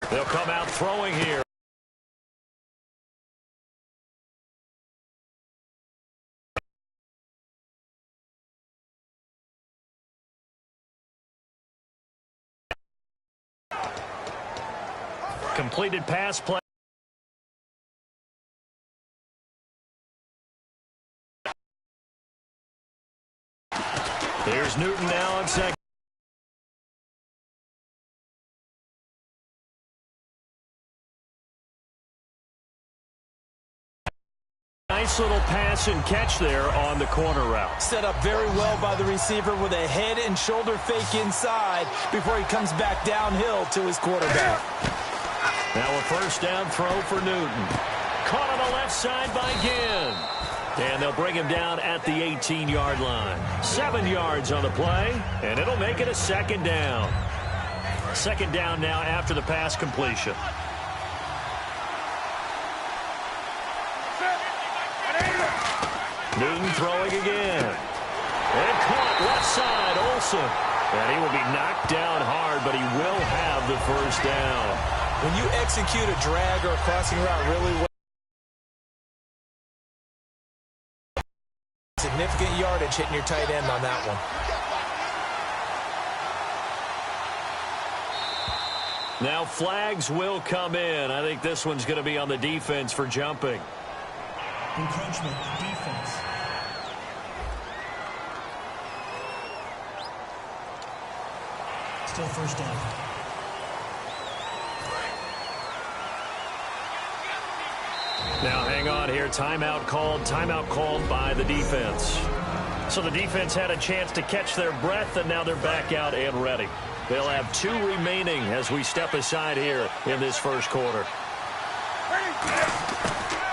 They'll come out throwing here. Completed pass play. There's Newton now on second. Nice little pass and catch there on the corner route. Set up very well by the receiver with a head and shoulder fake inside before he comes back downhill to his quarterback. Now a first down throw for Newton. Caught on the left side by Ginn. And they'll bring him down at the 18-yard line. 7 yards on the play, and it'll make it a second down. Second down now after the pass completion. Newton throwing again. And caught left side, Olsen. And he will be knocked down hard, but he will have the first down. When you execute a drag or a crossing route really well, significant yardage hitting your tight end on that one. Now flags will come in. I think this one's going to be on the defense for jumping. Encroachment, defense. Still first down. Now hang on here. Timeout called by the defense. So the defense had a chance to catch their breath, and now they're back out and ready. They'll have 2 remaining as we step aside here in this first quarter.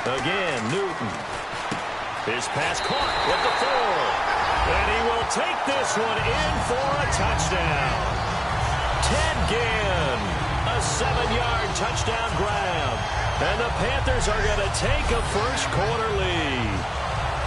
Again, Newton. His pass caught at the 4. And he will take this one in for a touchdown. Ted Ginn, a 7-yard touchdown grab. And the Panthers are going to take a first quarter lead.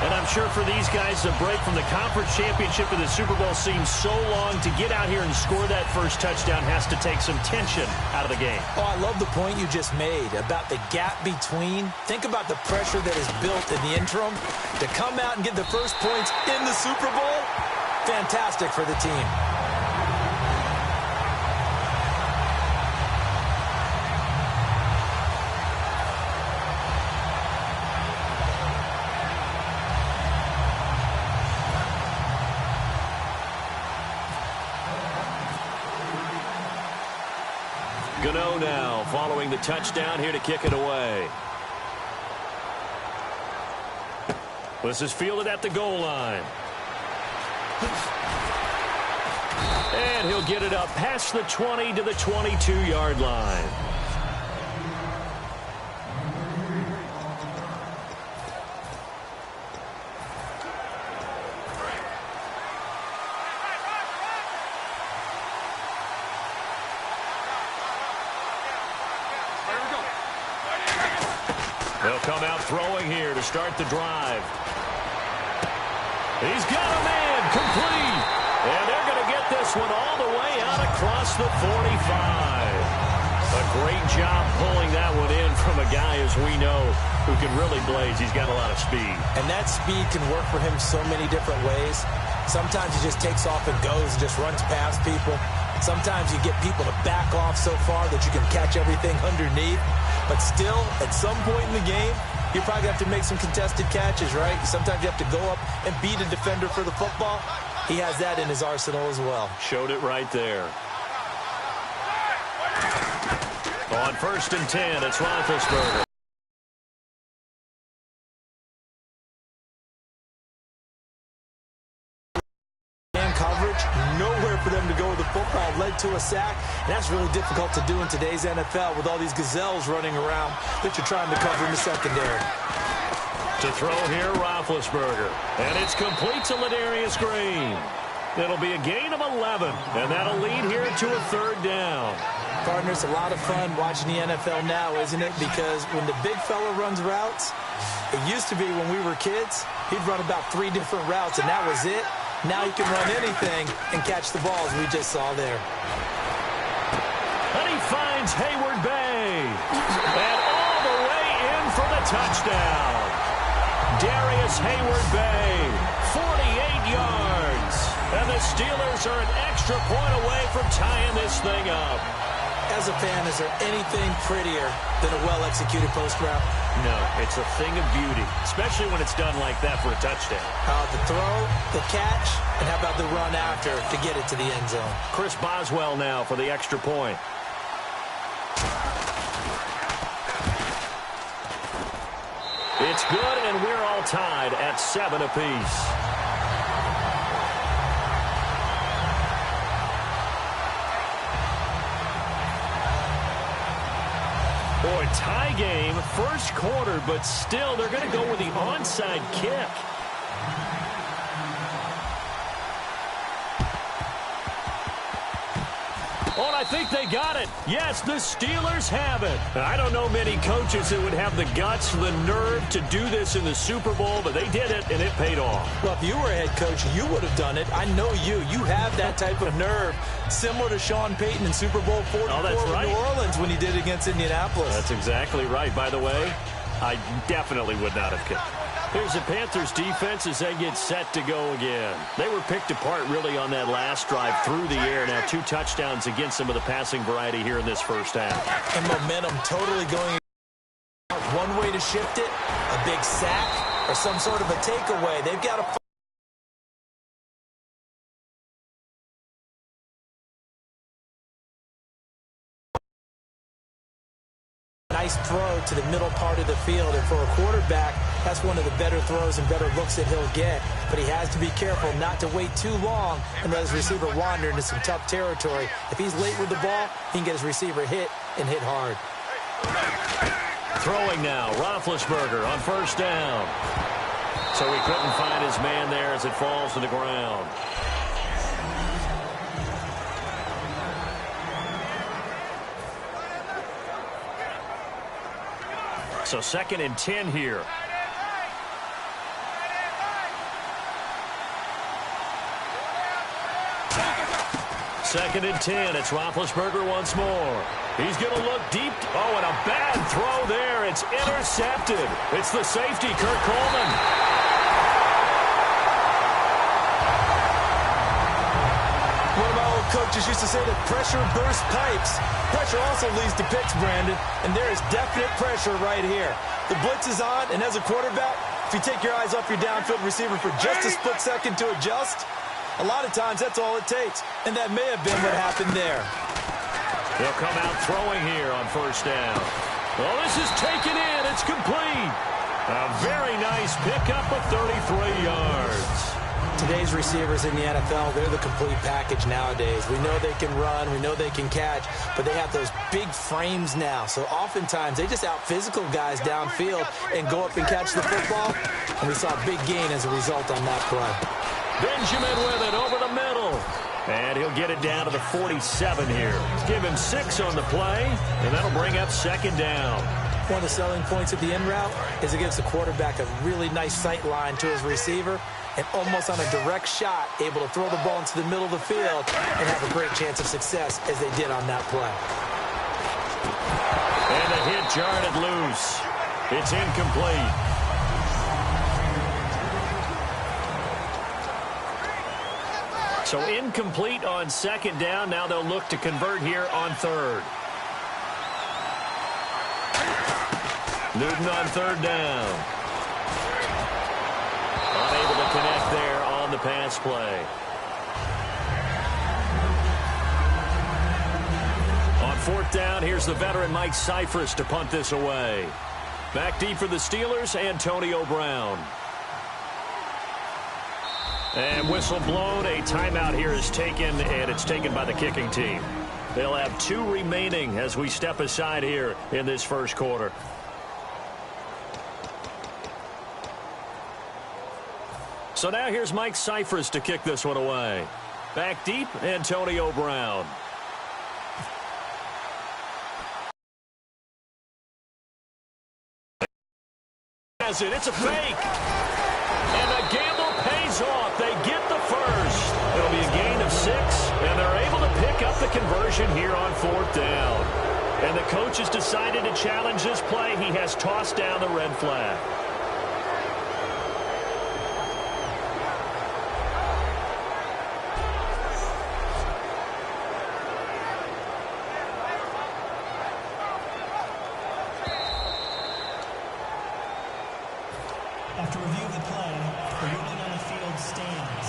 And I'm sure for these guys, the break from the conference championship to the Super Bowl seems so long. To get out here and score that first touchdown has to take some tension out of the game. Oh, I love the point you just made about the gap between. Think about the pressure that is built in the interim. To come out and get the first points in the Super Bowl, fantastic for the team. Gano now following the touchdown here to kick it away. This is fielded at the goal line. And he'll get it up past the 20 to the 22-yard line. They'll come out throwing here to start the drive. He's got a man complete. And they're going to get this one all the way out across the 45. A great job pulling that one in from a guy, as we know, who can really blaze. He's got a lot of speed. And that speed can work for him so many different ways. Sometimes he just takes off and goes and just runs past people. Sometimes you get people to back off so far that you can catch everything underneath. But still, at some point in the game, you probably have to make some contested catches, right? Sometimes you have to go up and beat a defender for the football. He has that in his arsenal as well. Showed it right there. On 1st and 10, it's Roethlisberger. Coverage, nowhere for them to go with the football, led to a sack. And that's really difficult to do in today's NFL with all these gazelles running around that you're trying to cover in the secondary. To throw here, Roethlisberger. And it's complete to Ladarius Green. It'll be a gain of 11, and that'll lead here to a 3rd down. Partner, it's a lot of fun watching the NFL now, isn't it? Because when the big fella runs routes, it used to be when we were kids, he'd run about 3 different routes, and that was it. Now he can run anything and catch the balls we just saw there. And he finds Hayward Bay. touchdown. Darius Hayward-Bay, 48 yards. And the Steelers are an extra point away from tying this thing up. As a fan, is there anything prettier than a well-executed post route? No, it's a thing of beauty, especially when it's done like that for a touchdown. The throw, the catch, and how about the run after to get it to the end zone? Chris Boswell now for the extra point. It's good, and we're all tied at 7 apiece. Boy, tie game, first quarter, but still they're going to go with the onside kick. Oh, and I think they got it. Yes, the Steelers have it. I don't know many coaches that would have the guts, the nerve to do this in the Super Bowl, but they did it, and it paid off. Well, if you were a head coach, you would have done it. I know you. You have that type of nerve, similar to Sean Payton in Super Bowl 44 with New Orleans when he did against Indianapolis. That's exactly right. By the way, I definitely would not have kicked. Here's the Panthers defense as they get set to go again. They were picked apart really on that last drive through the air. Now 2 touchdowns against some of the passing variety here in this first half. And momentum totally going one way to shift it, a big sack, or some sort of a takeaway. They've got to nice throw to the middle part of the field, and for a quarterback, that's one of the better throws and better looks that he'll get. But he has to be careful not to wait too long and let his receiver wander into some tough territory. If he's late with the ball, he can get his receiver hit and hit hard. Throwing now, Roethlisberger on first down. So he couldn't find his man there as it falls to the ground. So 2nd and 10 here. Second and 10. It's Roethlisberger once more. He's going to look deep. Oh, and a bad throw there. It's intercepted. It's the safety, Kurt Coleman. One of my old coaches used to say that pressure bursts pipes. Pressure also leads to picks, Brandon, and there is definite pressure right here. The blitz is on, and as a quarterback, if you take your eyes off your downfield receiver for just a split second to adjust, a lot of times that's all it takes, and that may have been what happened there. They'll come out throwing here on first down. Well, this is taken in. It's complete. A very nice pickup of 33 yards. Today's receivers in the NFL, they're the complete package nowadays. We know they can run, we know they can catch, but they have those big frames now. So oftentimes they just out-physical guys downfield and go up and catch the football. And we saw a big gain as a result on that play. Benjamin with it over the middle. And he'll get it down to the 47 here. Give him 6 on the play, and that'll bring up 2nd down. One of the selling points of the in route is it gives the quarterback a really nice sight line to his receiver, and almost on a direct shot, able to throw the ball into the middle of the field and have a great chance of success as they did on that play. And the hit jarred it loose. It's incomplete. So incomplete on 2nd down. Now they'll look to convert here on 3rd. Newton on 3rd down. Unable to connect there on the pass play. On 4th down, here's the veteran Mike Cyphers to punt this away. Back deep for the Steelers, Antonio Brown. And whistle blown. A timeout here is taken, and it's taken by the kicking team. They'll have 2 remaining as we step aside here in this first quarter. So now here's Mike Cyphers to kick this one away. Back deep, Antonio Brown. It's a fake. And the gamble pays off. They get the first. It'll be a gain of 6, and they're able to pick up the conversion here on 4th down. And the coach has decided to challenge this play. He has tossed down the red flag. After review of the play, the ruling on the field stands.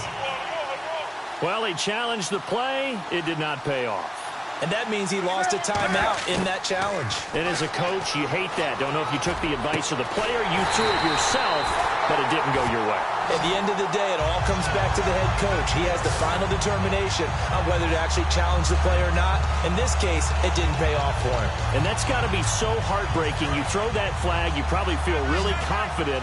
Well, he challenged the play. It did not pay off. And that means he lost a timeout in that challenge. And as a coach, you hate that. Don't know if you took the advice of the player, you threw it yourself, but it didn't go your way. At the end of the day, it all comes back to the head coach. He has the final determination on whether to actually challenge the play or not. In this case, it didn't pay off for him. And that's got to be so heartbreaking. You throw that flag, you probably feel really confident,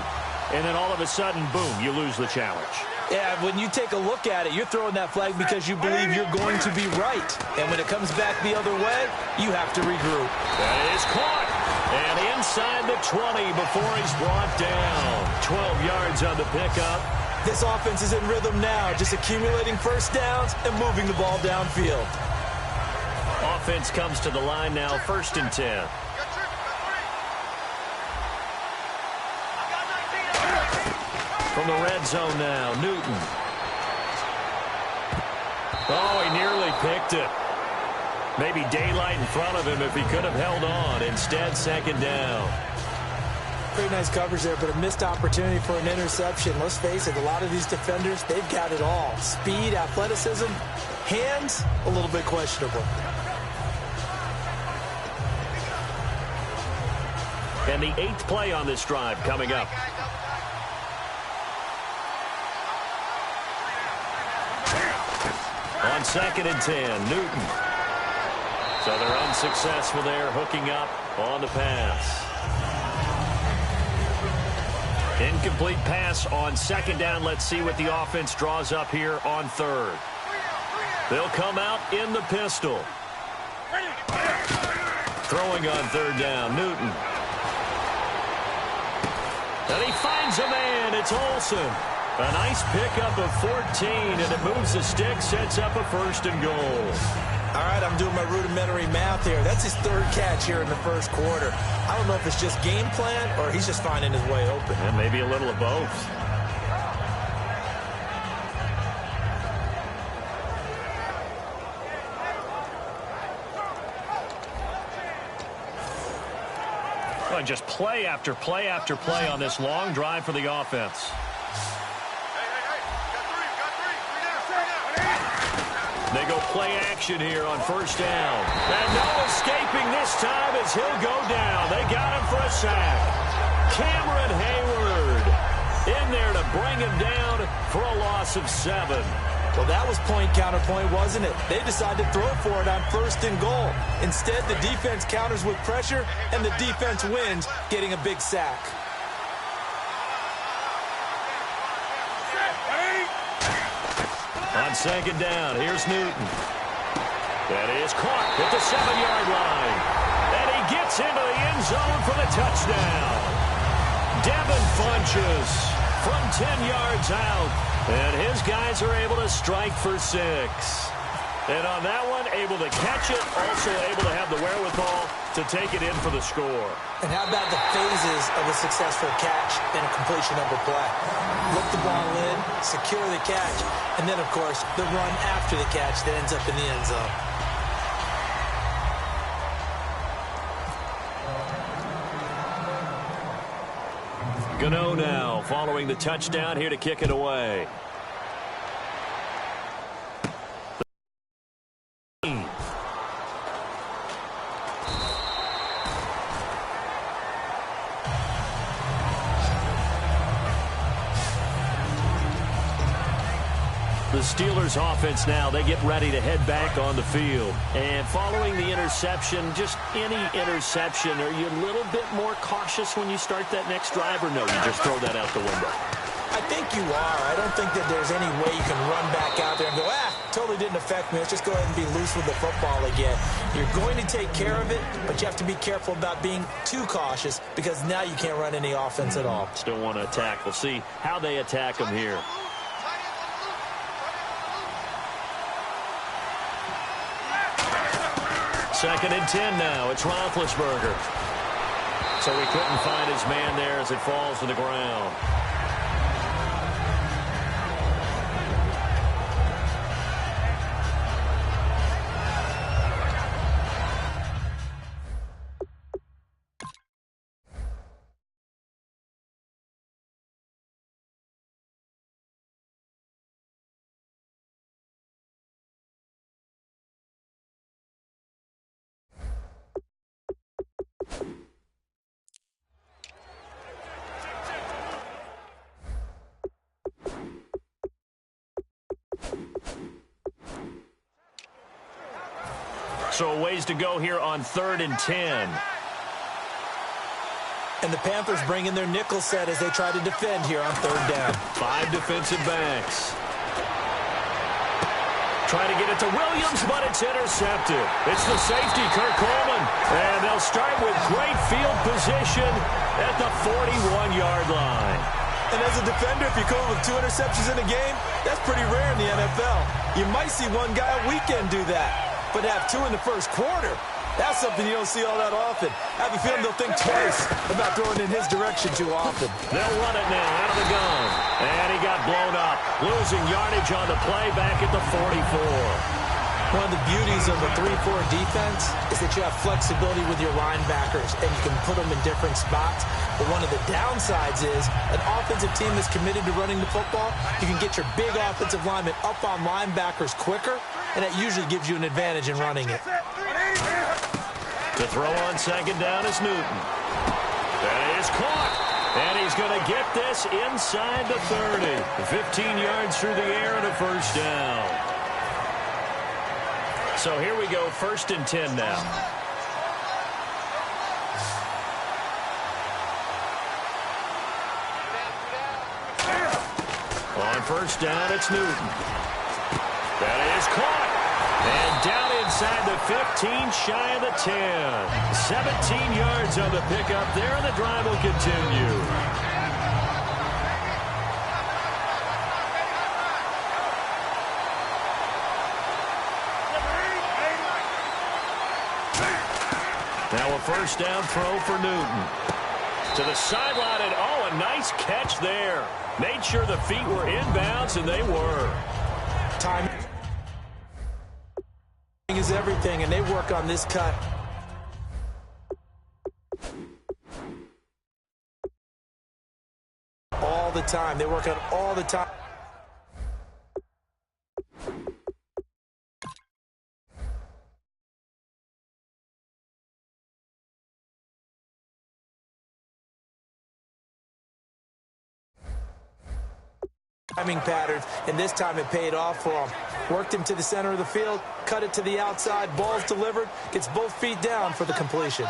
and then all of a sudden, boom, you lose the challenge. Yeah, when you take a look at it, you're throwing that flag because you believe you're going to be right. And when it comes back the other way, you have to regroup. That is caught. And inside the 20 before he's brought down. 12 yards on the pickup. This offense is in rhythm now, just accumulating first downs and moving the ball downfield. Offense comes to the line now, 1st and 10. From the red zone now, Newton. Oh, he nearly picked it. Maybe daylight in front of him if he could have held on. Instead, 2nd down. Pretty nice coverage there, but a missed opportunity for an interception. Let's face it, a lot of these defenders, they've got it all. Speed, athleticism, hands, a little bit questionable. And the 8th play on this drive coming up. On 2nd and 10, Newton. So they're unsuccessful there, hooking up on the pass. Incomplete pass on 2nd down. Let's see what the offense draws up here on 3rd. They'll come out in the pistol. Throwing on 3rd down, Newton. And he finds a man. It's Olsen. A nice pickup of 14, and it moves the stick, sets up a 1st and goal. All right, I'm doing my rudimentary math here. That's his 3rd catch here in the 1st quarter. I don't know if it's just game plan or he's just finding his way open. And maybe a little of both. Well, just play after play after play on this long drive for the offense. They go play action here on 1st down. And no escaping this time as he'll go down. They got him for a sack. Cameron Hayward in there to bring him down for a loss of 7. Well, that was point counterpoint, wasn't it? They decided to throw for it on 1st and goal. Instead, the defense counters with pressure, and the defense wins, getting a big sack. On 2nd down, here's Newton. That is caught at the 7-yard line. And he gets into the end zone for the touchdown. Devin Funchess from 10 yards out. And his guys are able to strike for 6. And on that one, able to catch it, also able to have the wherewithal to take it in for the score. And how about the phases of a successful catch and a completion of a play? Look the ball in, secure the catch, and then, of course, the run after the catch that ends up in the end zone. Gano now following the touchdown here to kick it away. The Steelers offense now, they get ready to head back on the field. And following the interception, just any interception, are you a little bit more cautious when you start that next drive, or no, you just throw that out the window? I think you are. I don't think that there's any way you can run back out there and go, totally didn't affect me. Let's just go ahead and be loose with the football again. You're going to take care of it, but you have to be careful about being too cautious because now you can't run any offense at all. Still want to attack. We'll see how they attack them here. 2nd and 10 now. It's Roethlisberger. So he couldn't find his man there as it falls to the ground. So a ways to go here on 3rd and 10. And the Panthers bring in their nickel set as they try to defend here on 3rd down. 5 defensive backs. Trying to get it to Williams, but it's intercepted. It's the safety, Kurt Coleman. And they'll start with great field position at the 41-yard line. And as a defender, if you come with 2 interceptions in a game, that's pretty rare in the NFL. You might see one guy a weekend do that. But have 2 in the first quarter, that's something you don't see all that often. I have a feeling they'll think twice about throwing in his direction too often. They'll run it now out of the gun. And he got blown up, losing yardage on the play back at the 44. One of the beauties of a 3-4 defense is that you have flexibility with your linebackers, and you can put them in different spots. But one of the downsides is an offensive team that's committed to running the football, you can get your big offensive linemen up on linebackers quicker, and that usually gives you an advantage in running it. To throw on 2nd down is Newton. That is caught. And he's going to get this inside the 30. 15 yards through the air and a 1st down. So here we go, 1st and 10 now. On 1st down, it's Newton. That is caught. And down inside the 15, shy of the 10. 17 yards on the pickup there, and the drive will continue. Now a 1st down throw for Newton. To the sideline, and oh, a nice catch there. Made sure the feet were inbounds, and they were. Timing is everything, and they work on this cut. All the time. They work on all the time. Timing patterns, and this time it paid off for him. Worked him to the center of the field, cut it to the outside, ball's delivered, gets both feet down for the completion.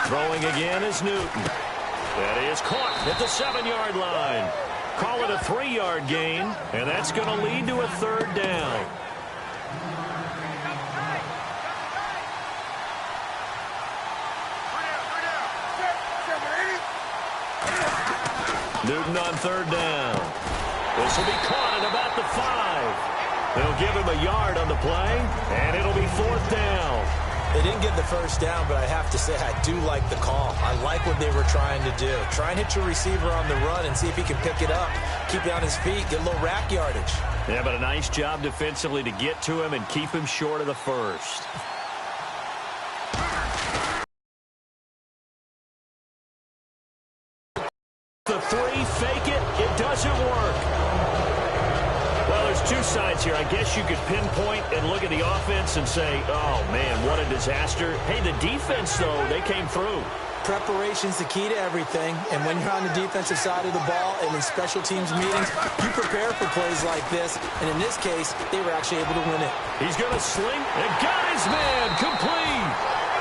Throwing again is Newton. That is caught at the 7-yard line. Call it a 3-yard gain, and that's going to lead to a 3rd down. Newton on 3rd down. This will be caught at about the 5. They'll give him a yard on the play, and it'll be 4th down. They didn't get the 1st down, but I have to say I do like the call. I like what they were trying to do. Try and hit your receiver on the run and see if he can pick it up. Keep it on his feet, get a little rack yardage. Yeah, but a nice job defensively to get to him and keep him short of the 1st. The 3, fake it, it doesn't work. Well, there's 2 sides here. I guess you could pinpoint and look at the offense and say, oh, man, what a disaster. Hey, the defense, though, they came through. Preparation's the key to everything, and when you're on the defensive side of the ball and in special teams meetings, you prepare for plays like this, and in this case, they were actually able to win it. He's going to sling and got his man complete.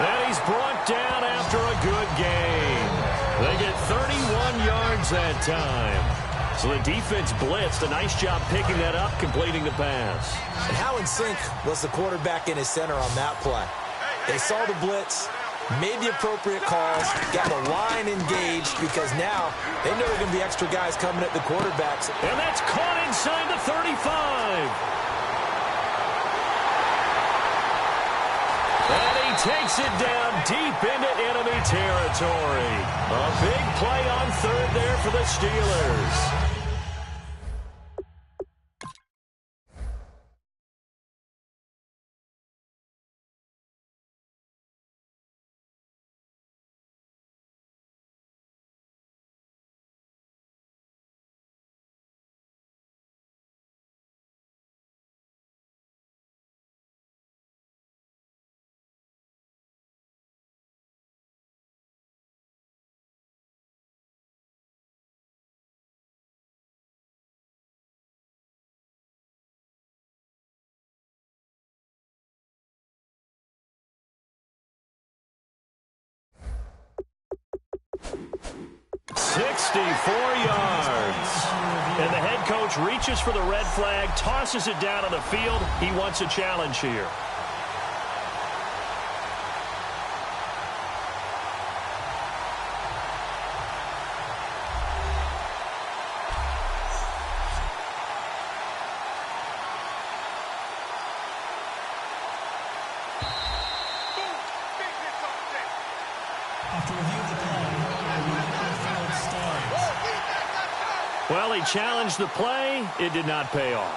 And he's brought down after a good game. They get 31 yards that time. So the defense blitzed. A nice job picking that up, completing the pass. And how in sync was the quarterback in his center on that play? They saw the blitz. made the appropriate calls, got the line engaged, because now they know there are going to be extra guys coming at the quarterbacks. And that's caught inside the 35. And he takes it down deep into enemy territory. A big play on third there for the Steelers. Yards. And the head coach reaches for the red flag, tosses it down on the field. He wants a challenge here. After review of the play, field stands. Well, he challenged the play. It did not pay off.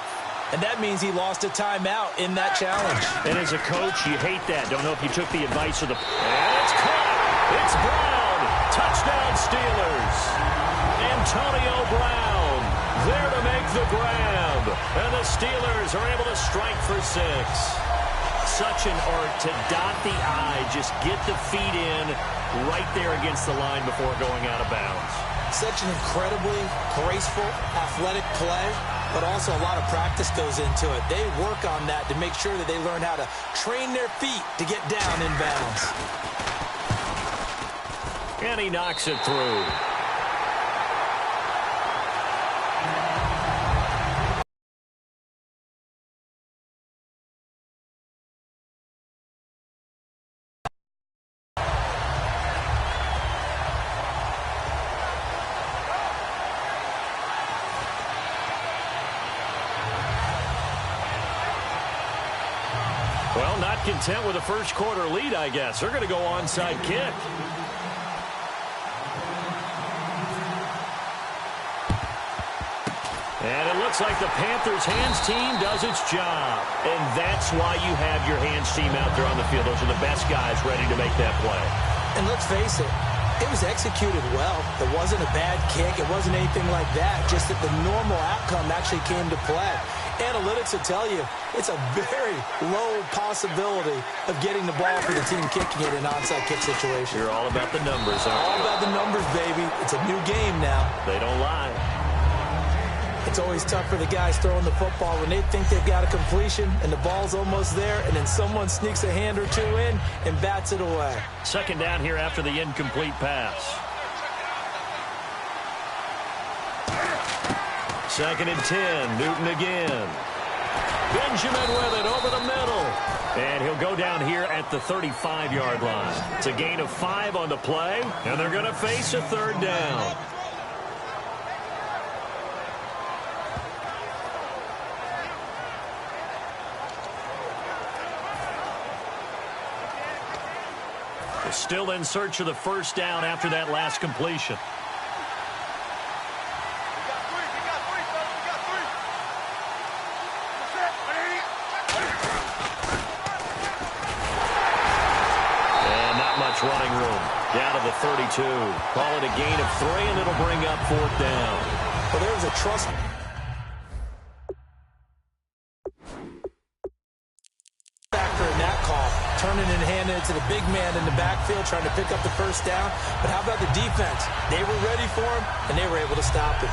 And that means he lost a timeout in that challenge. And as a coach, you hate that. Don't know if you took the advice of the... And it's caught. It's Brown. Touchdown, Steelers. Antonio Brown there to make the grab. And the Steelers are able to strike for 6. Such an art to dot the I, just get the feet in right there against the line before going out of bounds. Such an incredibly graceful, athletic play, but also a lot of practice goes into it. They work on that to make sure that they learn how to train their feet to get down in bounds. And he knocks it through. Well, not content with a first quarter lead, I guess. They're going to go onside kick. And it looks like the Panthers' hands team does its job. And that's why you have your hands team out there on the field. Those are the best guys ready to make that play. And let's face it, it was executed well. It wasn't a bad kick. It wasn't anything like that. Just that the normal outcome actually came to play. Analytics will tell you it's a very low possibility of getting the ball for the team kicking it in an onside kick situation. You're all about the numbers, aren't you? All about the numbers, baby. It's a new game now. They don't lie. It's always tough for the guys throwing the football when they think they've got a completion and the ball's almost there, and then someone sneaks a hand or two in and bats it away. Second down here after the incomplete pass. Second and 10, Newton again. Benjamin with it over the middle. And he'll go down here at the 35-yard line. It's a gain of 5 on the play, and they're going to face a third down. Still in search of the first down after that last completion. And not much running room. Down to the 32. Call it a gain of 3, and it'll bring up fourth down. Well, there was a trust factor in that call. Turning and handing it to the big man in the backfield, trying to pick up the first down. But how about the defense? They were ready for him, and they were able to stop him.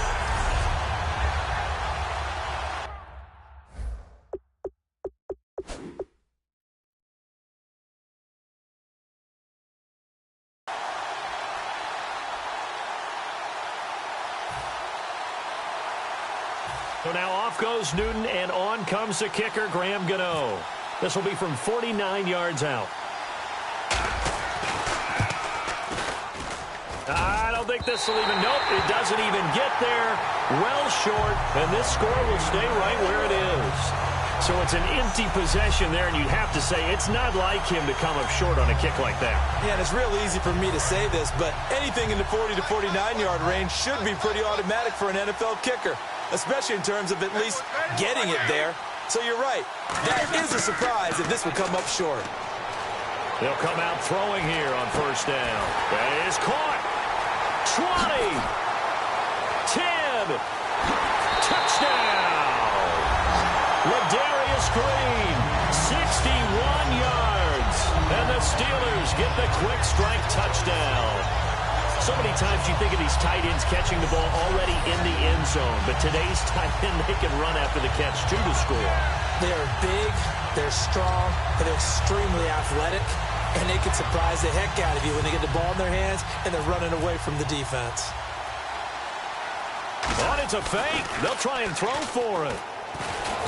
So now off goes Newton, and on comes the kicker, Graham Gano. This will be from 49 yards out. I don't think this will even, nope, it doesn't even get there. Well short, and this score will stay right where it is. So it's an empty possession there, and you'd have to say it's not like him to come up short on a kick like that. Yeah, and it's real easy for me to say this, but anything in the 40 to 49-yard range should be pretty automatic for an NFL kicker, especially in terms of at least getting it there. So you're right. That is a surprise if this would come up short. They'll come out throwing here on first down. That is caught. 20, 10, touchdown. Ladarius Green, 61 yards. And the Steelers get the quick strike touchdown. So many times you think of these tight ends catching the ball already in the end zone, but today's tight end, they can run after the catch to the score. They are big, they're strong, and they're extremely athletic. And they can surprise the heck out of you when they get the ball in their hands and they're running away from the defense. But it's a fake. They'll try and throw for it.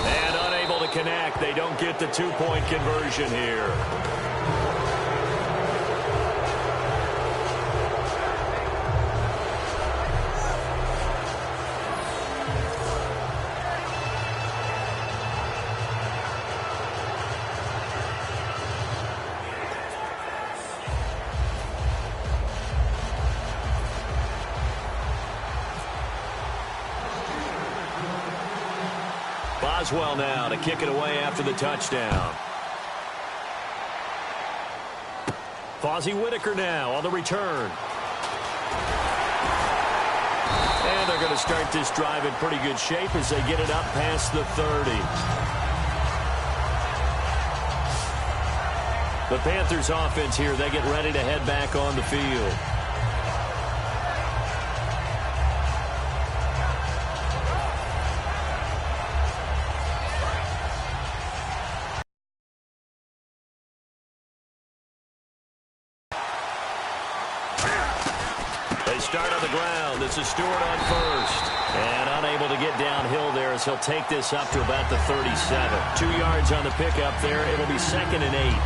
And unable to connect. They don't get the two-point conversion here. Boswell now to kick it away after the touchdown. Fozzie Whitaker now on the return. And they're going to start this drive in pretty good shape as they get it up past the 30. The Panthers offense here, they get ready to head back on the field. Start on the ground. This is Stewart on first. And unable to get downhill there as he'll take this up to about the 37. 2 yards on the pickup there. It'll be 2nd and 8.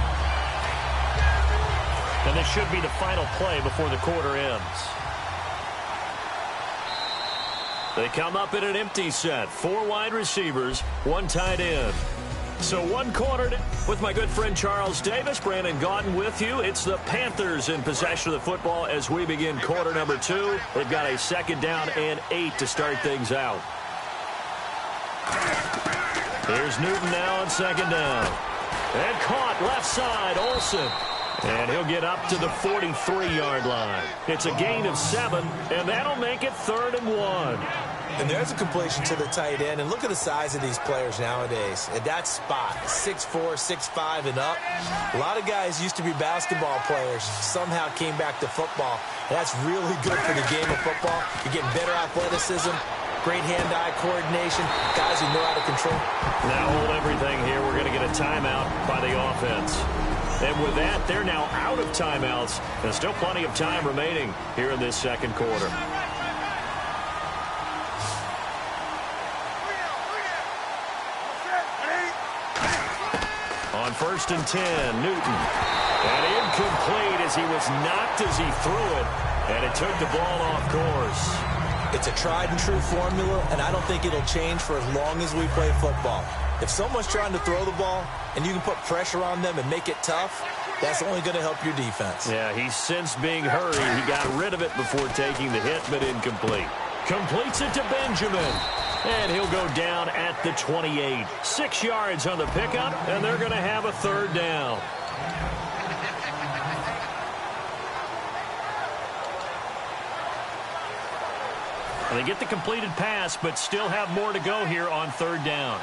And this should be the final play before the quarter ends. They come up in an empty set. 4 wide receivers, 1 tight end. So 1 quarter with my good friend Charles Davis. Brandon Gaudin with you. It's the Panthers in possession of the football as we begin quarter number 2. They've got a 2nd down and 8 to start things out. Here's Newton now on 2nd down. And caught left side, Olsen. And he'll get up to the 43-yard line. It's a gain of 7, and that'll make it 3rd and 1. And there's a completion to the tight end. And look at the size of these players nowadays. At that spot, 6'4", 6'5", and up. A lot of guys used to be basketball players, somehow came back to football. And that's really good for the game of football. You're getting better athleticism, great hand-eye coordination, guys who know how to control. Now hold everything here. We're going to get a timeout by the offense. And with that, they're now out of timeouts. There's still plenty of time remaining here in this 2nd quarter. On 1st and 10, Newton. And incomplete as he was knocked as he threw it. And it took the ball off course. It's a tried-and-true formula, and I don't think it'll change for as long as we play football. If someone's trying to throw the ball and you can put pressure on them and make it tough, that's only going to help your defense. Yeah, he's since being hurried. He got rid of it before taking the hit, but incomplete. Completes it to Benjamin. And he'll go down at the 28. 6 yards on the pickup, and they're going to have a 3rd down. And they get the completed pass, but still have more to go here on 3rd down.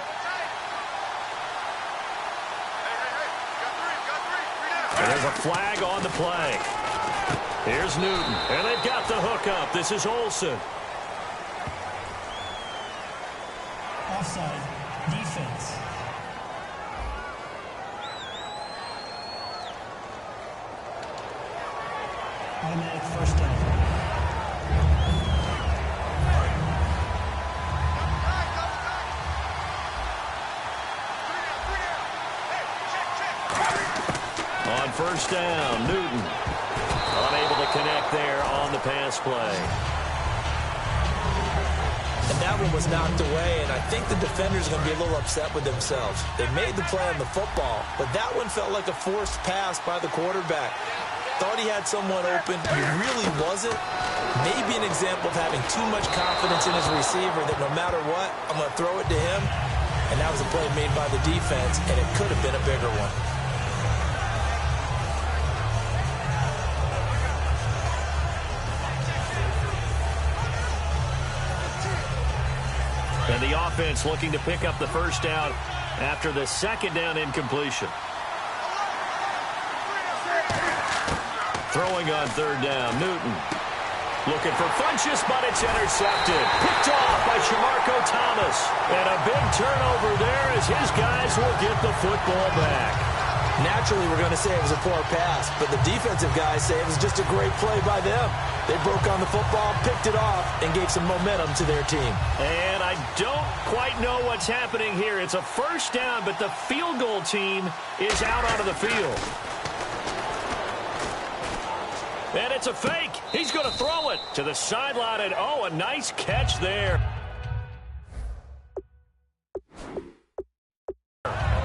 And there's a flag on the play. Here's Newton, and they've got the hook up. This is Olsen. Offside. Defense. Automatic 1st down. On 1st down, Newton. Unable to connect there on the pass play. And that one was knocked away, and I think the defenders are going to be a little upset with themselves. They made the play on the football, but that one felt like a forced pass by the quarterback. Thought he had someone open. He really wasn't. Maybe an example of having too much confidence in his receiver that no matter what, I'm going to throw it to him. And that was a play made by the defense, and it could have been a bigger one. And the offense looking to pick up the first down after the second down incompletion. Throwing on third down, Newton. Looking for Funchess, but it's intercepted. Picked off by Shamarko Thomas. And a big turnover there as his guys will get the football back. Naturally, we're going to say it was a poor pass, but the defensive guys say it was just a great play by them. They broke on the football, picked it off, and gave some momentum to their team. And I don't quite know what's happening here. It's a first down, but the field goal team is out onto the field. And it's a fake. He's going to throw it to the sideline, and oh, a nice catch there.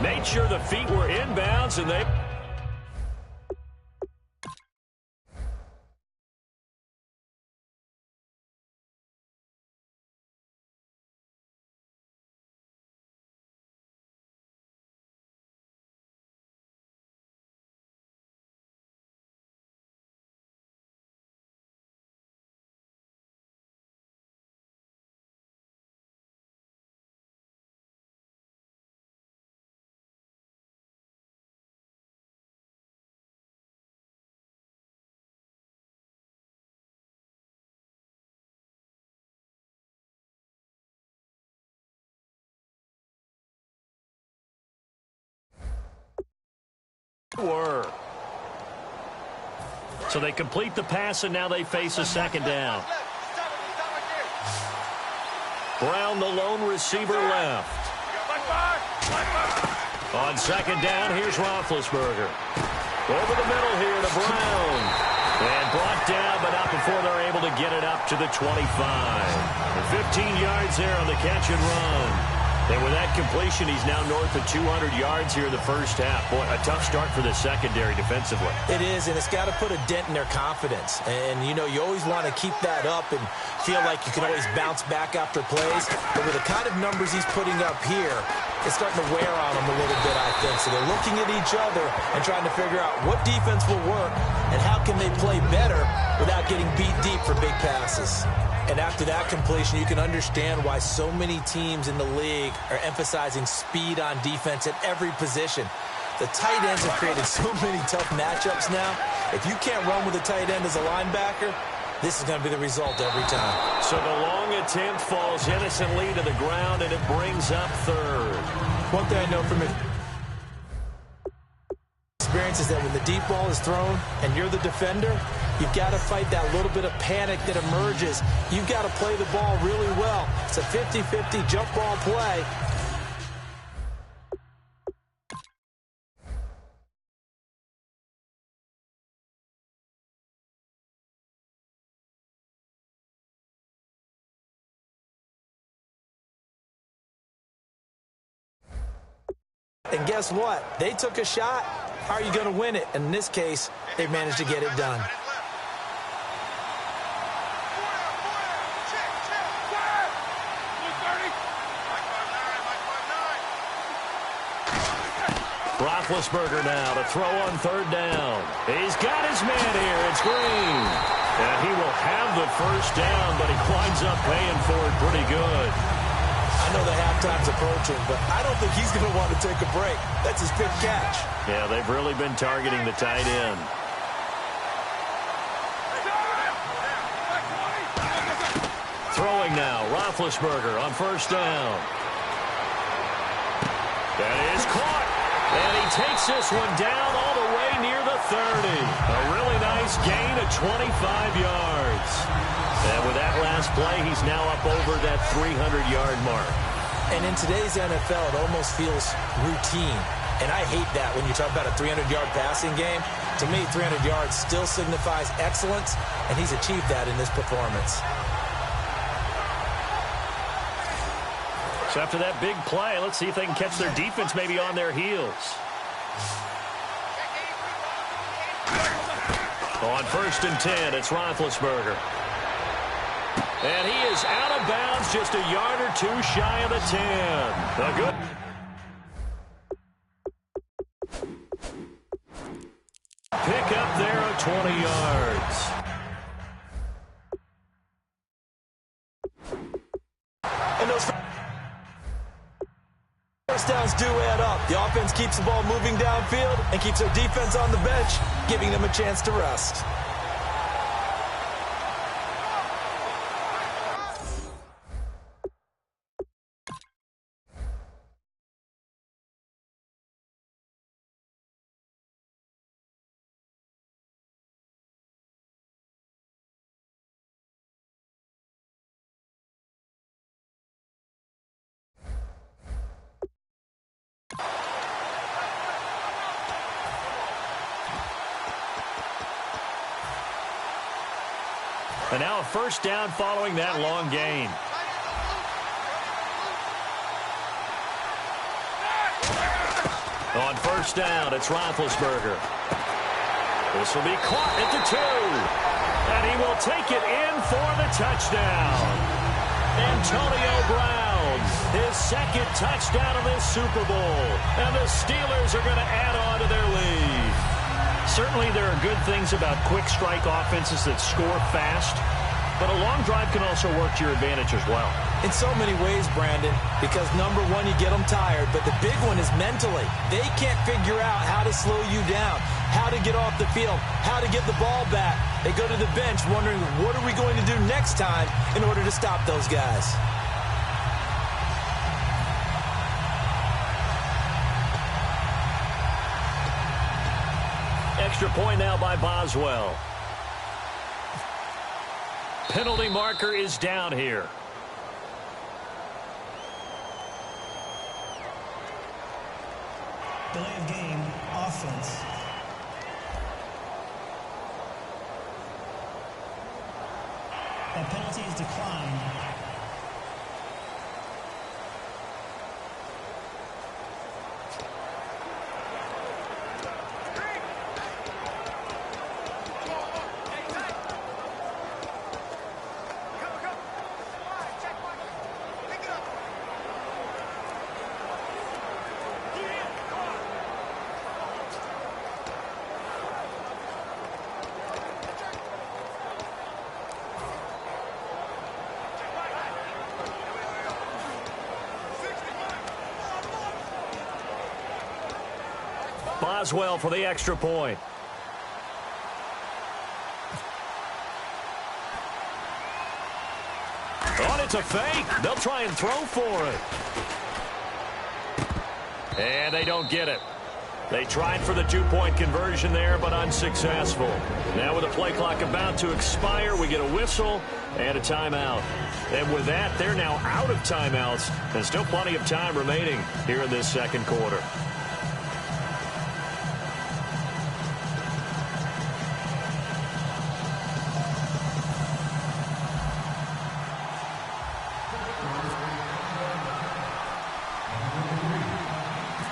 Made sure the feet were inbounds, and they... So they complete the pass, and now they face a second down. Brown, the lone receiver, left. On second down, here's Roethlisberger. Over the middle here to Brown. And brought down, but not before they're able to get it up to the 25. And 15 yards there on the catch and run. And with that completion, he's now north of 200 yards here in the first half. Boy, a tough start for the secondary defensively. It is, and it's got to put a dent in their confidence. And, you know, you always want to keep that up and feel like you can always bounce back after plays. But with the kind of numbers he's putting up here, it's starting to wear on them a little bit, I think. So they're looking at each other and trying to figure out what defense will work and how can they play better without getting beat deep for big passes. And after that completion, you can understand why so many teams in the league are emphasizing speed on defense at every position. The tight ends have created so many tough matchups now. If you can't run with a tight end as a linebacker, this is going to be the result every time. So the long attempt falls innocently to the ground, and it brings up third. One thing I know from experience is that when the deep ball is thrown and you're the defender, you've got to fight that little bit of panic that emerges. You've got to play the ball really well. It's a 50-50 jump ball play. And guess what? They took a shot. How are you going to win it? In this case, they managed to get it done. Roethlisberger now to throw on third down. He's got his man here. It's Green. And he will have the first down, but he winds up paying for it pretty good. I know the halftime's approaching, but I don't think he's going to want to take a break. That's his big catch. Yeah, they've really been targeting the tight end. Throwing now, Roethlisberger on first down. That is caught. And he takes this one down all the way near the 30. A really nice gain of 25 yards. And with that last play, he's now up over that 300-yard mark. And in today's NFL, it almost feels routine. And I hate that when you talk about a 300-yard passing game. To me, 300 yards still signifies excellence, and he's achieved that in this performance. So after that big play, let's see if they can catch their defense maybe on their heels. On 1st and 10, it's Roethlisberger. And he is out of bounds, just a yard or two shy of the 10. A good. Pick up there of 20 yards. And those first downs do add up. The offense keeps the ball moving downfield and keeps their defense on the bench, giving them a chance to rest. And now a first down following that long gain. On 1st down, it's Roethlisberger. This will be caught at the 2. And he will take it in for the touchdown. Antonio Brown, his 2nd touchdown of this Super Bowl. And the Steelers are going to add on to their lead. Certainly there are good things about quick strike offenses that score fast, but a long drive can also work to your advantage as well. In so many ways, Brandon, because number one, you get them tired, but the big one is mentally. They can't figure out how to slow you down, how to get off the field, how to get the ball back. They go to the bench wondering, what are we going to do next time in order to stop those guys? Extra point now by Boswell. Penalty marker is down here. Delay of game, offense. That penalty is declined. Boswell for the extra point. Oh, it's a fake. They'll try and throw for it. And they don't get it. They tried for the 2-point conversion there, but unsuccessful. Now with the play clock about to expire, we get a whistle and a timeout. And with that, they're now out of timeouts. And still plenty of time remaining here in this second quarter.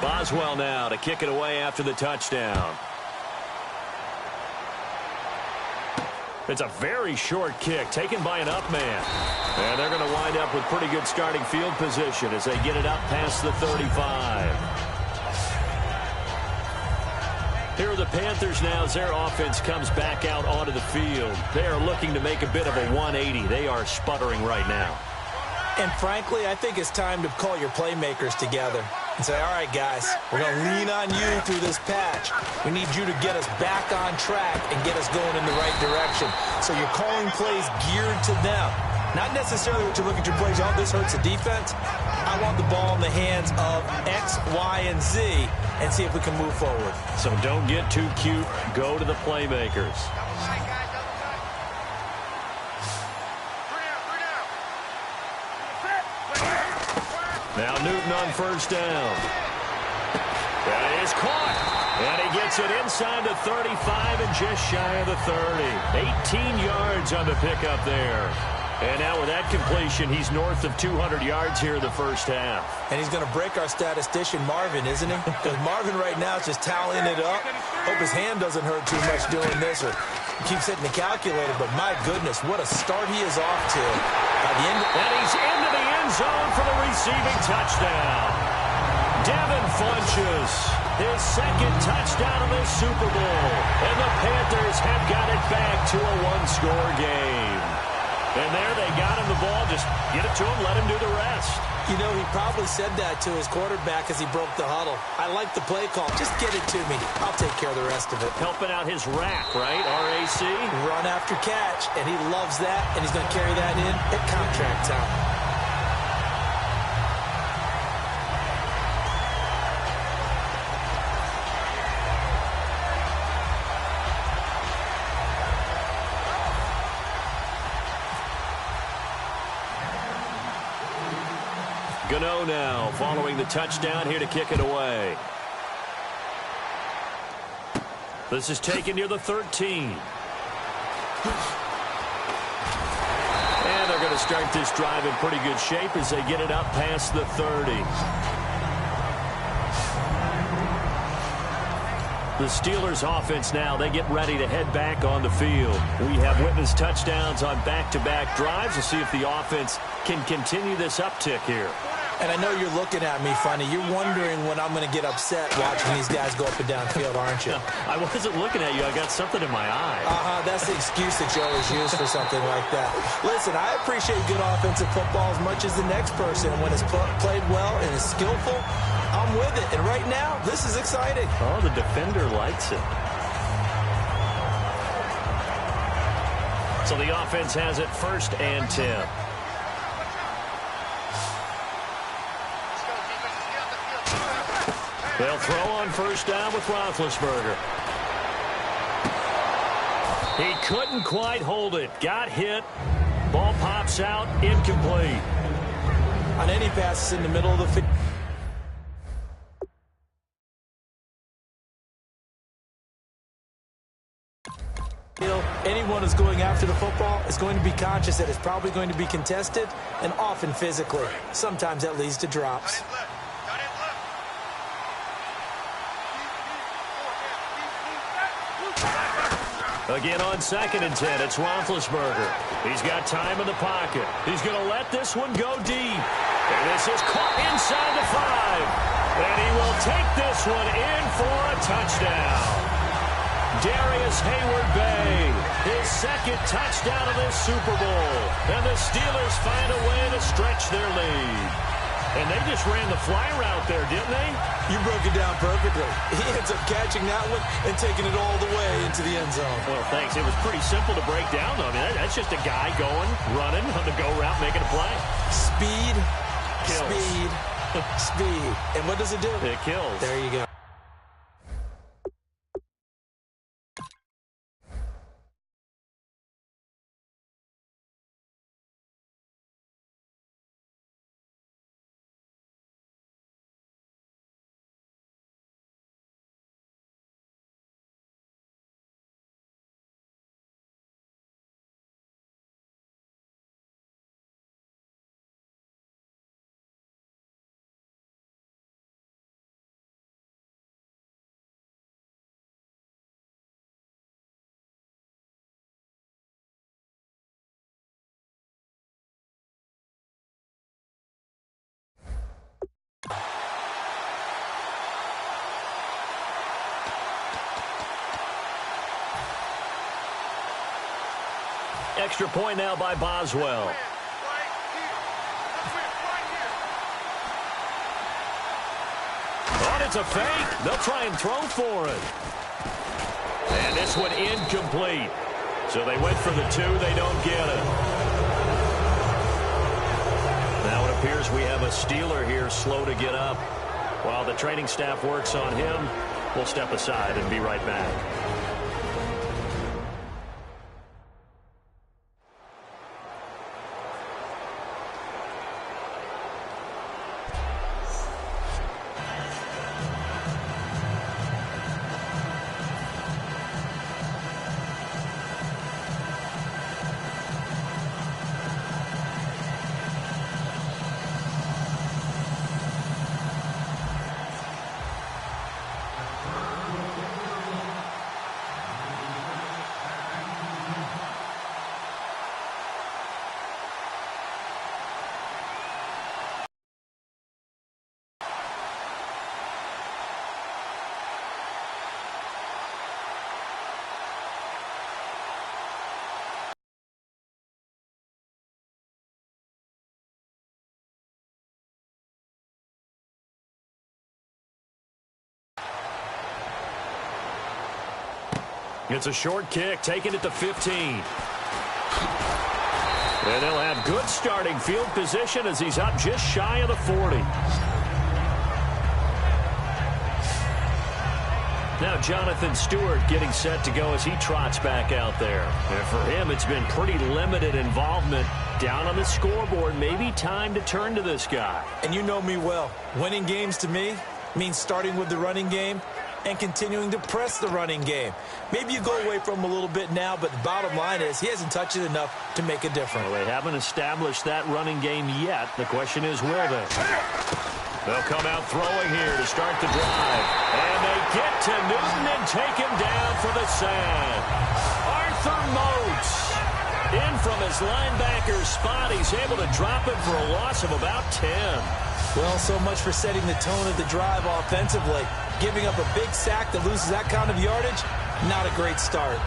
Boswell now to kick it away after the touchdown. It's a very short kick taken by an up man. And they're going to wind up with pretty good starting field position as they get it up past the 35. Here are the Panthers now as their offense comes back out onto the field. They are looking to make a bit of a 180. They are sputtering right now. And frankly, I think it's time to call your playmakers together and say, all right, guys, we're going to lean on you through this patch. We need you to get us back on track and get us going in the right direction. So you're calling plays geared to them. Not necessarily what you look at your plays, oh, this hurts the defense. I want the ball in the hands of X, Y, and Z and see if we can move forward. So don't get too cute. Go to the playmakers. Now Newton on first down. That is caught. And he gets it inside the 35 and just shy of the 30. 18 yards on the pickup there. And now with that completion, he's north of 200 yards here in the first half. And he's going to break our statistician, Marvin, isn't he? Because Marvin right now is just tallying it up. Hope his hand doesn't hurt too much doing this, or he keeps hitting the calculator. But my goodness, what a start he is off to. By the end, and he's into the end zone for the receiving touchdown. Devin Funchess, his second touchdown of this Super Bowl. And the Panthers have got it back to a one-score game. And there they got him the ball. Just get it to him, let him do the rest. You know, he probably said that to his quarterback as he broke the huddle. I like the play call. Just get it to me. I'll take care of the rest of it. Helping out his rack, right? RAC. Run after catch, and he loves that, and he's going to carry that in at contract time. Gano now following the touchdown here to kick it away. This is taken near the 13. And they're going to start this drive in pretty good shape as they get it up past the 30. The Steelers offense now, they get ready to head back on the field. We have witnessed touchdowns on back-to-back drives. We'll see if the offense can continue this uptick here. And I know you're looking at me funny. You're wondering when I'm going to get upset watching these guys go up and down field, aren't you? I wasn't looking at you. I got something in my eye. That's the excuse that you always use for something like that. Listen, I appreciate good offensive football as much as the next person. When it's played well and is skillful, I'm with it. And right now, this is exciting. Oh, the defender likes it. So the offense has it 1st and 10. They'll throw on 1st down with Roethlisberger. He couldn't quite hold it. Got hit. Ball pops out. Incomplete. On any passes in the middle of the field, anyone who's going after the football is going to be conscious that it's probably going to be contested and often physically. Sometimes that leads to drops. Again on 2nd and 10, it's Roethlisberger. He's got time in the pocket. He's going to let this one go deep. And this is caught inside the 5. And he will take this one in for a touchdown. Darius Hayward-Bay, his 2nd touchdown of this Super Bowl. And the Steelers find a way to stretch their lead. And they just ran the fly route there, didn't they? You broke it down perfectly. He ends up catching that one and taking it all the way into the end zone. Well, thanks. It was pretty simple to break down, though. I mean, that's just a guy going, running on the go route, making a play. Speed, kills. Speed, speed. And what does it do? It kills. There you go. Extra point now by Boswell. Oh, it's a fake. They'll try and throw for it. And this one incomplete. So they went for the 2. They don't get it. Now it appears we have a Steeler here slow to get up. While the training staff works on him, we'll step aside and be right back. It's a short kick, taking it to 15. And they'll have good starting field position as he's up just shy of the 40. Now Jonathan Stewart getting set to go as he trots back out there. And for him, it's been pretty limited involvement down on the scoreboard. Maybe time to turn to this guy. And you know me well. Winning games to me means starting with the running game and continuing to press the running game. Maybe you go away from him a little bit now, but the bottom line is he hasn't touched it enough to make a difference. Well, they haven't established that running game yet. The question is, will they? They'll come out throwing here to start the drive. And they get to Newton and take him down for the sack. Arthur Moats in from his linebacker spot. He's able to drop it for a loss of about 10. Well, so much for setting the tone of the drive offensively. Giving up a big sack that loses that kind of yardage, not a great start.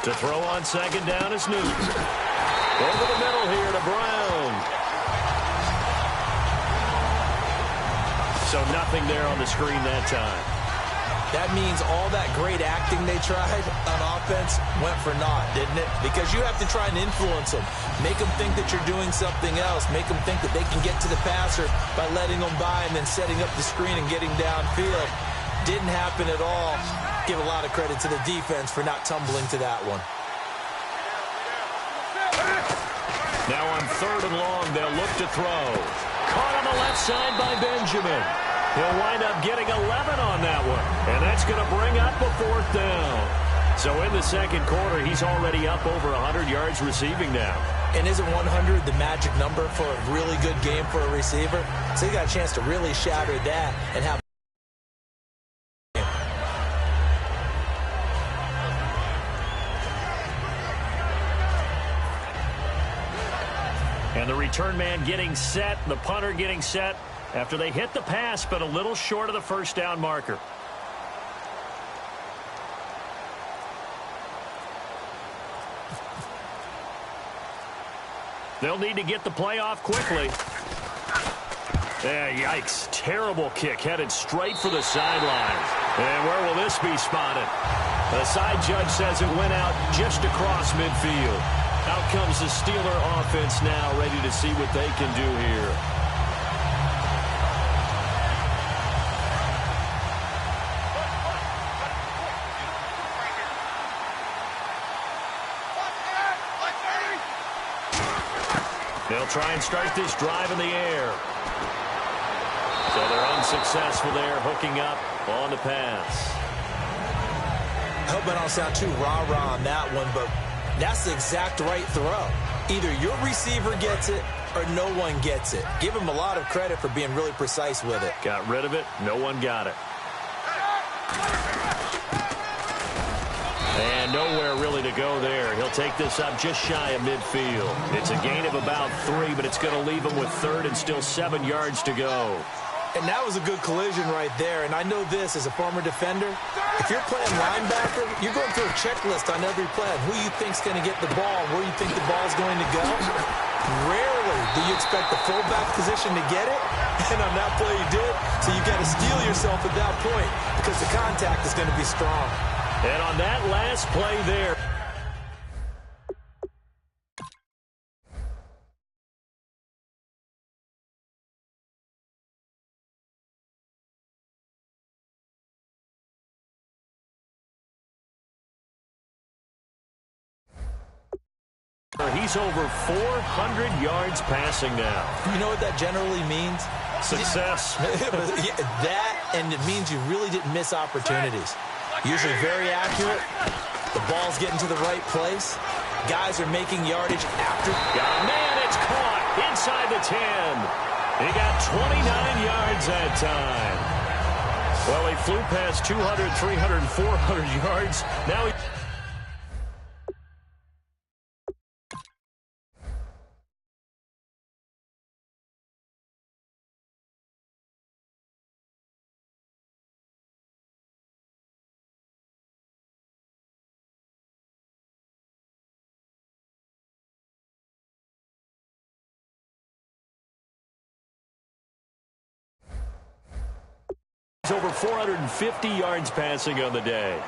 To throw on second down is Newton. Over the middle here to Brown. So nothing there on the screen that time. That means all that great acting they tried on offense went for naught, didn't it? Because you have to try and influence them. Make them think that you're doing something else. Make them think that they can get to the passer by letting them by and then setting up the screen and getting downfield. Didn't happen at all. Give a lot of credit to the defense for not tumbling to that one. Now on 3rd and long, they'll look to throw. Caught on the left side by Benjamin. He'll wind up getting 11 on that one. And that's going to bring up a 4th down. So in the second quarter, he's already up over 100 yards receiving now. And isn't 100 the magic number for a really good game for a receiver? So he got a chance to really shatter that and have and the return man getting set, the punter getting set after they hit the pass, but a little short of the first down marker. They'll need to get the play off quickly. Yeah, yikes. Terrible kick headed straight for the sideline. And where will this be spotted? The side judge says it went out just across midfield. Out comes the Steeler offense now, ready to see what they can do here. They'll try and start this drive in the air. So they're unsuccessful there, hooking up on the pass. I hope I don't sound too rah-rah on that one, but that's the exact right throw. Either your receiver gets it or no one gets it. Give him a lot of credit for being really precise with it. Got rid of it. No one got it. And nowhere really to go there. He'll take this up just shy of midfield. It's a gain of about 3, but it's going to leave him with 3rd and still 7 yards to go. And that was a good collision right there. And I know this as a former defender. If you're playing linebacker, you're going through a checklist on every play on who you think's going to get the ball, where you think the ball's going to go. Rarely do you expect the fullback position to get it. And on that play you did. So you've got to steel yourself at that point because the contact is going to be strong. And on that last play there, he's over 400 yards passing now. You know what that generally means? Success. That, and it means you really didn't miss opportunities. Usually very accurate. The ball's getting to the right place. Guys are making yardage after. Man, it's caught inside the 10. He got 29 yards that time. Well, he flew past 200, 300, 400 yards. Now he... over 450 yards passing on the day.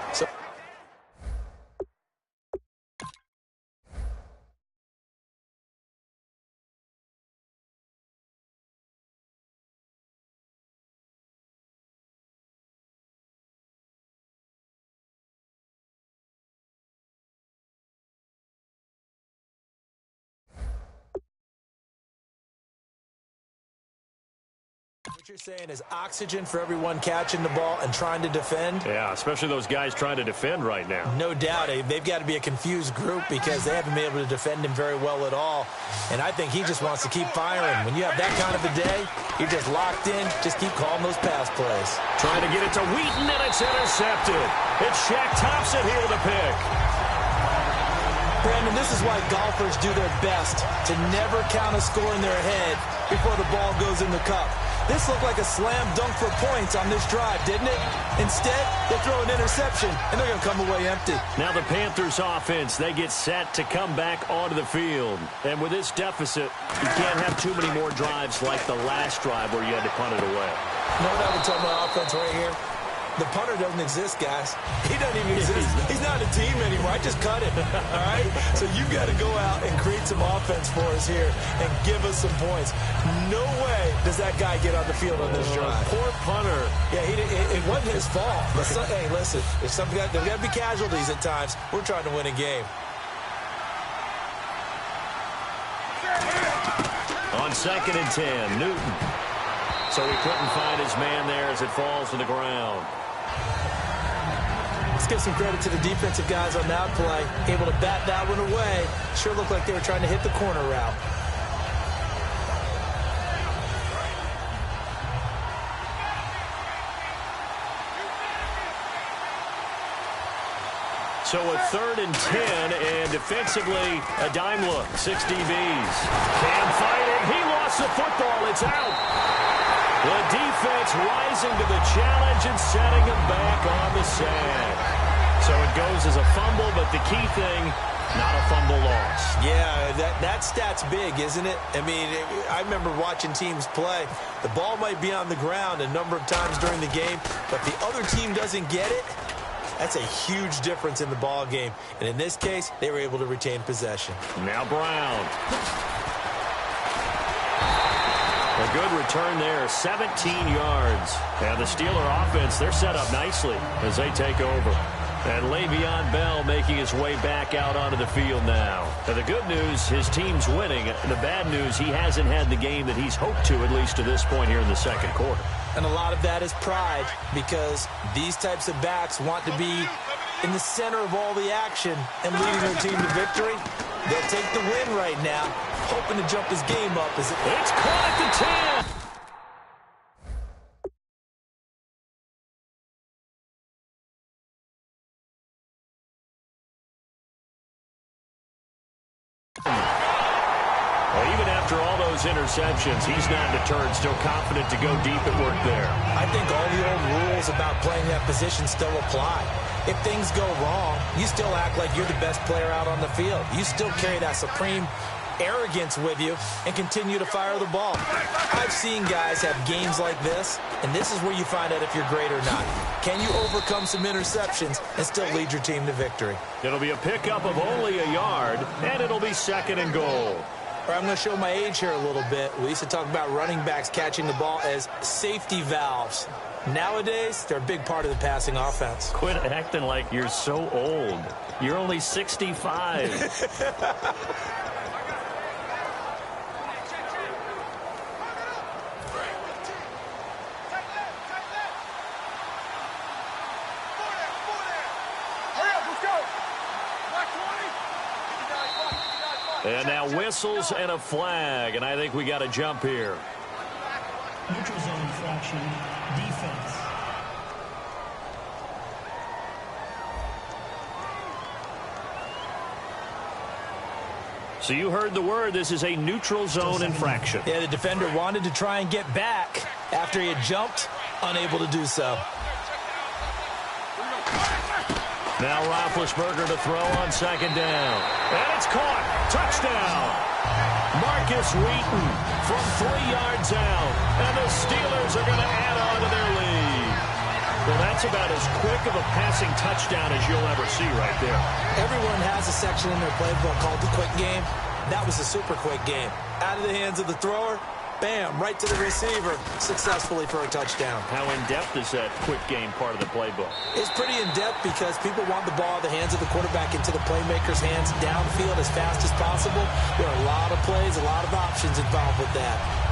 What you're saying is oxygen for everyone catching the ball and trying to defend? Yeah, especially those guys trying to defend right now. No doubt. They've got to be a confused group because they haven't been able to defend him very well at all. And I think he just wants to keep firing. When you have that kind of a day, you're just locked in. Just keep calling those pass plays. Trying to get it to Wheaton, and it's intercepted. It's Shaq Thompson here with a pick. Brandon, this is why golfers do their best to never count a score in their head before the ball goes in the cup. This looked like a slam dunk for points on this drive, didn't it? Instead, they throw an interception, and they're going to come away empty. Now the Panthers offense, they get set to come back onto the field. And with this deficit, you can't have too many more drives like the last drive where you had to punt it away. You know what I would tell my offense right here? The punter doesn't exist, guys. He doesn't even exist. He's not a team anymore. I just cut him, all right? So you've got to go out and create some offense for us here and give us some points. No way does that guy get on the field on this drive. Poor punter. Yeah, it wasn't his fault. But hey, listen, if there's got to be casualties at times. We're trying to win a game. On 2nd and 10, Newton. So he couldn't find his man there as it falls to the ground. Let's give some credit to the defensive guys on that play. Able to bat that one away. Sure looked like they were trying to hit the corner route. So a 3rd and 10, and defensively, a dime look. 6 DBs. Can't fight it. He lost the football. It's out. The defense rising to the challenge and setting him back on the sand. So it goes as a fumble, but the key thing, not a fumble loss. Yeah, that stat's big, isn't it? I mean, I remember watching teams play. The ball might be on the ground a number of times during the game, but the other team doesn't get it. That's a huge difference in the ball game. And in this case, they were able to retain possession. Now Brown. A good return there, 17 yards. And the Steeler offense, they're set up nicely as they take over. And Le'Veon Bell making his way back out onto the field now. And the good news, his team's winning. The bad news, he hasn't had the game that he's hoped to, at least to this point here in the 2nd quarter. And a lot of that is pride, because these types of backs want to be in the center of all the action and leading their team to victory. They'll take the win right now, hoping to jump his game up. It's caught at the 10. Well, even after all those interceptions, he's not deterred, still confident to go deep at work there. I think all the old rules about playing that position still apply. If things go wrong, you still act like you're the best player out on the field. You still carry that supreme arrogance with you and continue to fire the ball. I've seen guys have games like this, and this is where you find out if you're great or not. Can you overcome some interceptions and still lead your team to victory? It'll be a pickup of only a yard, and it'll be 2nd and goal. I'm going to show my age here a little bit. We used to talk about running backs catching the ball as safety valves. Nowadays, they're a big part of the passing offense. Quit acting like you're so old. You're only 65. And now whistles and a flag, and I think we got to jump here. Neutral zone infraction, defense. So you heard the word. This is a neutral zone infraction. Yeah, the defender wanted to try and get back after he had jumped, unable to do so. Now Roethlisberger to throw on 2nd down. And it's caught. Touchdown. Marcus Wheaton from 3 yards out. And the Steelers are going to add on to their lead. Well, that's about as quick of a passing touchdown as you'll ever see right there. Everyone has a section in their playbook called the quick game. That was a super quick game. Out of the hands of the thrower, bam, right to the receiver, successfully for a touchdown. How in-depth is that quick game part of the playbook? It's pretty in-depth because people want the ball in the hands of the quarterback into the playmaker's hands downfield as fast as possible. There are a lot of plays, a lot of options involved with that.